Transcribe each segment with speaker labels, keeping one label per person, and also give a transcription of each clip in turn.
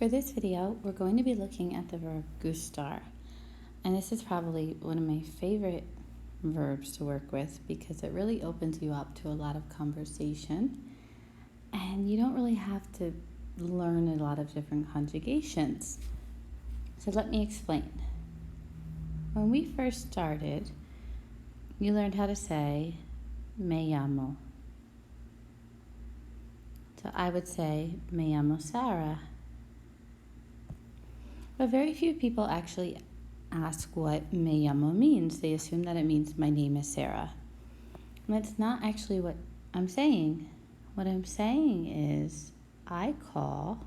Speaker 1: For this video, we're going to be looking at the verb gustar. And this is probably one of my favorite verbs to work with because it really opens you up to a lot of conversation. And you don't really have to learn a lot of different conjugations. So let me explain. When we first started, you learned how to say me llamo. So I would say me llamo Sarah. But very few people actually ask what me llamo means. They assume that it means my name is Sarah. And that's not actually what I'm saying. What I'm saying is I call,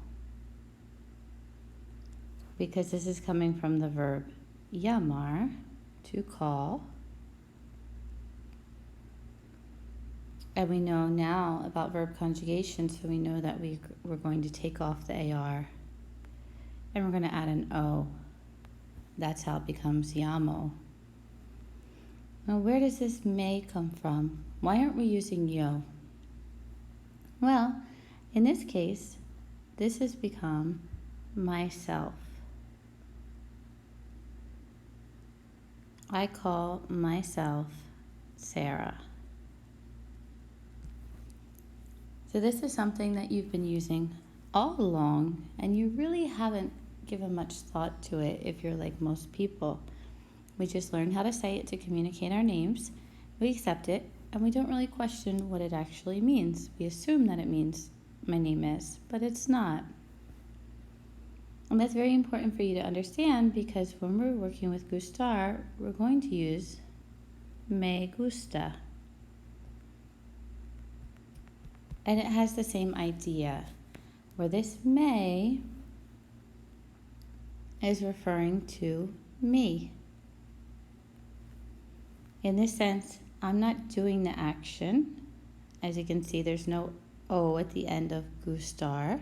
Speaker 1: because this is coming from the verb llamar, to call. And we know now about verb conjugation, so we know that we're going to take off the AR and we're going to add an O. That's how it becomes llamo. Now, where does this me come from? Why aren't we using yo? Well, in this case, this has become myself. I call myself Sarah. So this is something that you've been using all along, and you really haven't given much thought to it if you're like most people. We just learned how to say it to communicate our names. We accept it, and we don't really question what it actually means. We assume that it means my name is, but it's not. And that's very important for you to understand, because when we're working with gustar, we're going to use me gusta. And it has the same idea, where this me is referring to me. In this sense, I'm not doing the action. As you can see, there's no O at the end of gustar.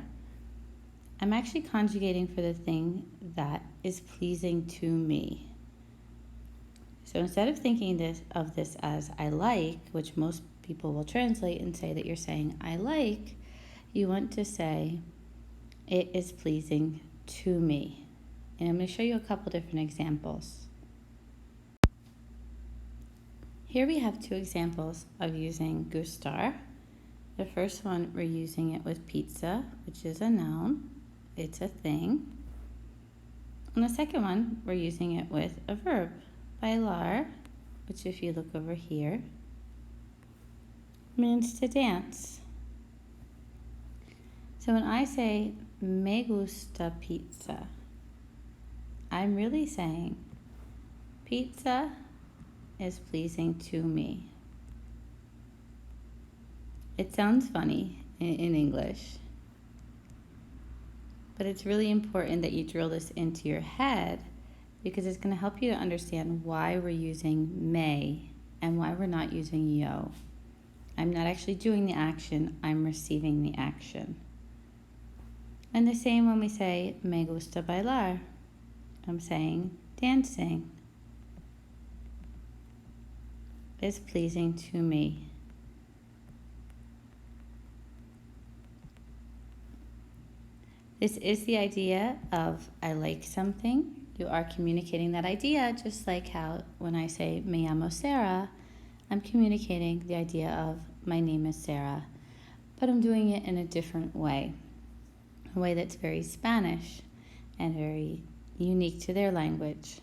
Speaker 1: I'm actually conjugating for the thing that is pleasing to me. So instead of thinking of this as I like, which most people will translate and say that you're saying I like, you want to say it is pleasing to me. And I'm going to show you a couple different examples. Here we have two examples of using gustar. The first one, we're using it with pizza, which is a noun. It's a thing. And the second one, we're using it with a verb, bailar, which if you look over here, means to dance. So when I say me gusta pizza, I'm really saying pizza is pleasing to me. It sounds funny in English, but it's really important that you drill this into your head, because it's going to help you to understand why we're using me and why we're not using yo. I'm not actually doing the action, I'm receiving the action. And the same when we say me gusta bailar. I'm saying dancing is pleasing to me. This is the idea of I like something. You are communicating that idea, just like how when I say me llamo Sarah, I'm communicating the idea of my name is Sarah, but I'm doing it in a different way, a way that's very Spanish and very unique to their language.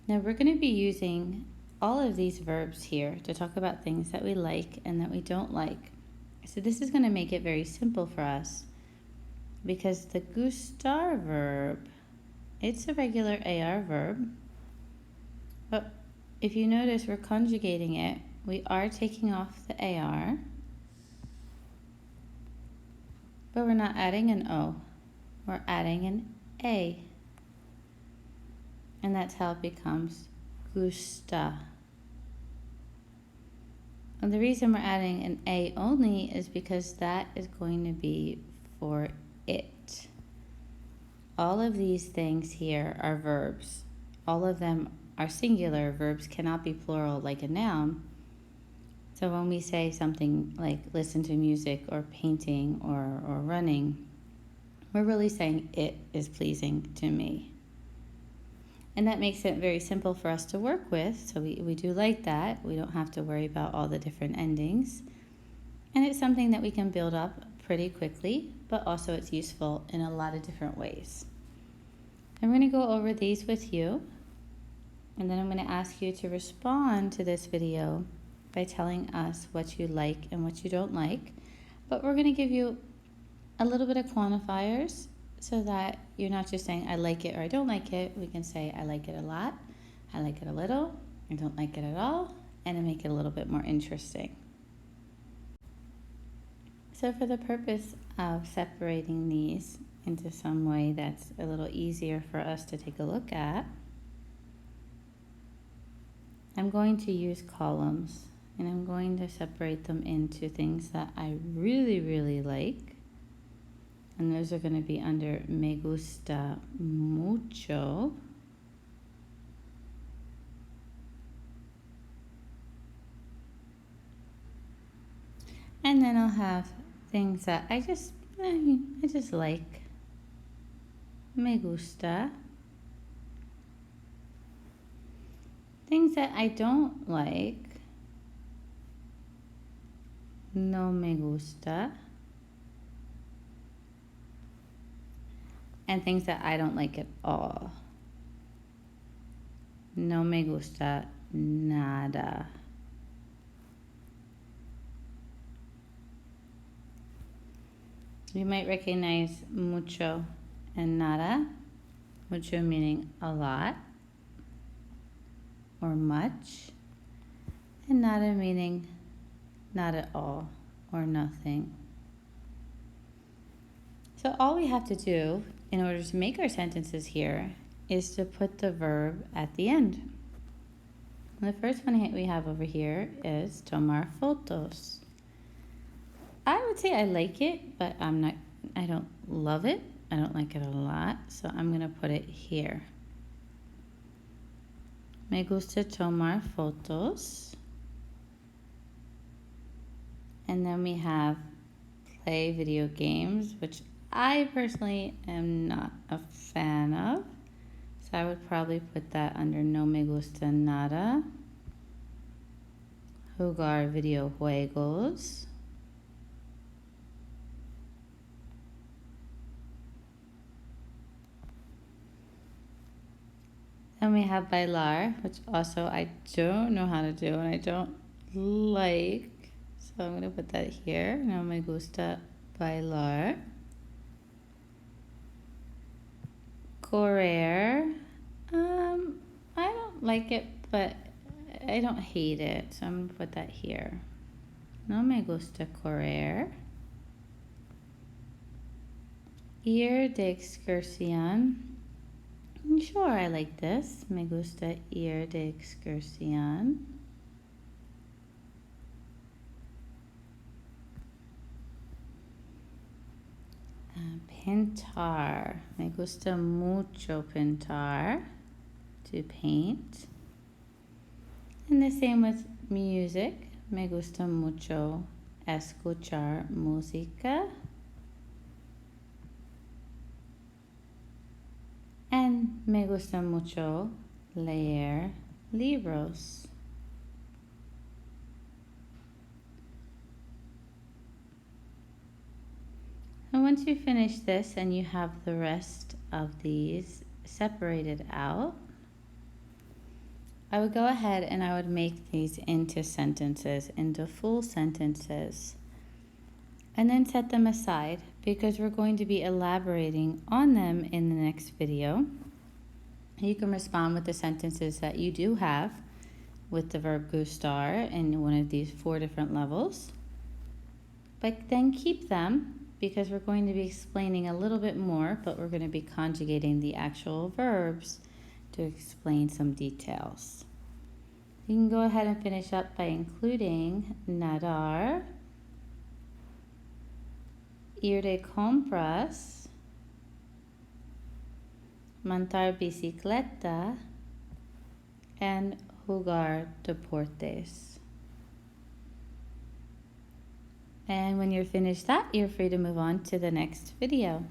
Speaker 1: Now we're going to be using all of these verbs here to talk about things that we like and that we don't like. So this is going to make it very simple for us, because the gustar verb, it's a regular AR verb, but if you notice, we're conjugating it. We are taking off the AR, but we're not adding an O. We're adding an A. And that's how it becomes gusta. And the reason we're adding an A only is because that is going to be for it. All of these things here are verbs. All of them are singular. Verbs cannot be plural like a noun. So when we say something like listen to music or painting or running, We're really saying it is pleasing to me. And that makes it very simple for us to work with. So we do like that. We don't have to worry about all the different endings. And it's something that we can build up pretty quickly, but also it's useful in a lot of different ways. I'm going to go over these with you, and then I'm going to ask you to respond to this video by telling us what you like and what you don't like. But we're going to give you a little bit of quantifiers so that you're not just saying I like it or I don't like it. We can say I like it a lot, I like it a little, I don't like it at all, and to make it a little bit more interesting. So for the purpose of separating these into some way that's a little easier for us to take a look at, I'm going to use columns, and I'm going to separate them into things that I really, really like. And those are going to be under me gusta mucho. And then I'll have things that I just like. Me gusta. Things that I don't like. No me gusta. And things that I don't like at all. No me gusta nada. You might recognize mucho and nada. Mucho meaning a lot or much, and nada meaning not at all or nothing. So all we have to do in order to make our sentences here is to put the verb at the end. And the first one we have over here is tomar fotos. I would say I like it, but I don't love it. I don't like it a lot, so I'm going to put it here. Me gusta tomar fotos. And then we have play video games, which I personally am not a fan of. So I would probably put that under no me gusta nada. Jugar videojuegos. Then we have bailar, which also I don't know how to do and I don't like. So I'm going to put that here. No me gusta bailar. Correr. I don't like it, but I don't hate it. So I'm going to put that here. No me gusta correr. Ir de excursión. Sure, I like this. Me gusta ir de excursión. Pintar. Me gusta mucho pintar. To paint. And the same with music. Me gusta mucho escuchar música. And me gusta mucho leer libros. And once you finish this and you have the rest of these separated out, I would go ahead and I would make these into sentences, into full sentences, and then set them aside because we're going to be elaborating on them in the next video. You can respond with the sentences that you do have with the verb gustar in one of these 4 different levels. But then keep them because we're going to be explaining a little bit more, but we're going to be conjugating the actual verbs to explain some details. You can go ahead and finish up by including nadar, ir de compras, montar bicicleta, and jugar deportes. And when you're finished that, you're free to move on to the next video.